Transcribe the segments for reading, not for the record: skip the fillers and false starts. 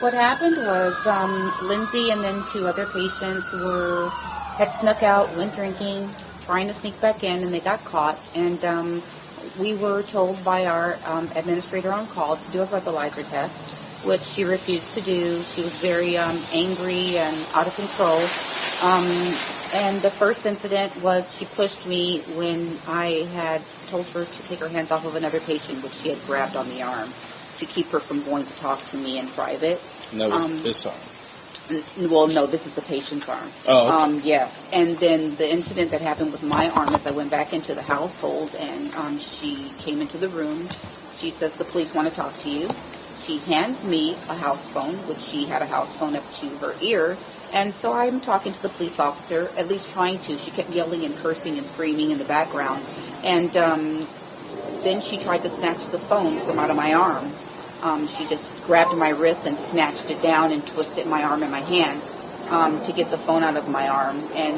What happened was Lindsay and then 2 other patients had snuck out, went drinking, trying to sneak back in, and they got caught. And we were told by our administrator on call to do a breathalyzer test, which she refused to do. She was very angry and out of control. And the first incident was she pushed me when I had told her to take her hands off of another patient, which she had grabbed on the arm to keep her from going to talk to me in private. And that was this arm? Well, no, this is the patient's arm. Oh, okay. Yes. And then the incident that happened with my arm is I went back into the household, and she came into the room. She says, the police want to talk to you. She hands me a house phone, which she had a house phone up to her ear. And so I'm talking to the police officer, at least trying to. She kept yelling and cursing and screaming in the background. And then she tried to snatch the phone from out of my arm. She just grabbed my wrist and snatched it down and twisted my arm and my hand to get the phone out of my arm, and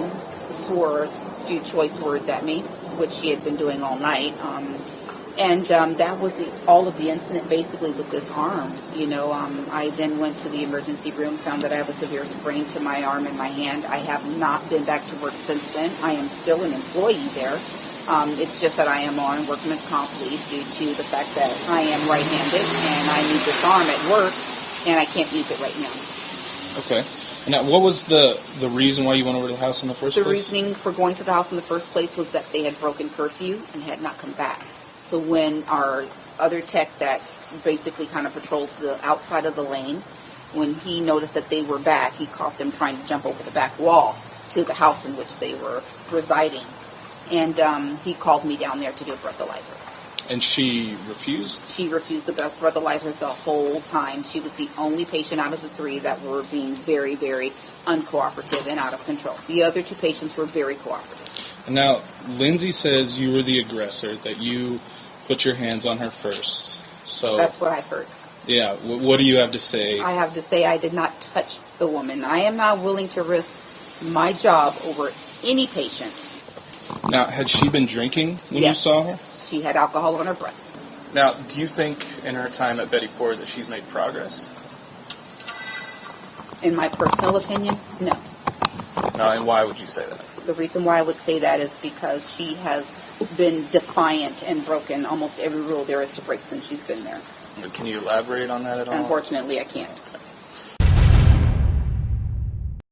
swore a few choice words at me, which she had been doing all night. And that was all of the incident basically with this arm. I then went to the emergency room, found that I have a severe sprain to my arm and my hand. I have not been back to work since then. I am still an employee there. It's just that I am on workman's comp leave due to the fact that I am right-handed and I need this arm at work and I can't use it right now. Okay. Now, what was the reason why you went over to the house in the first place? The reasoning for going to the house in the first place was that they had broken curfew and had not come back. So when our other tech that basically kind of patrols the outside of the lane, when he noticed that they were back, he caught them trying to jump over the back wall to the house in which they were residing. And he called me down there to do a breathalyzer. And she refused? She refused the breathalyzer the whole time. She was the only patient out of the 3 that were being very, very uncooperative and out of control. The other 2 patients were very cooperative. And now, Lindsay says you were the aggressor, that you put your hands on her first. So that's what I heard. Yeah. What do you have to say? I have to say I did not touch the woman. I am not willing to risk my job over any patient. Now, had she been drinking when you saw her? She had alcohol on her breath. Now, do you think in her time at Betty Ford that she's made progress? In my personal opinion, no. No, and why would you say that? The reason why I would say that is because she has been defiant and broken almost every rule there is to break since she's been there. Can you elaborate on that at all? Unfortunately, I can't. Okay.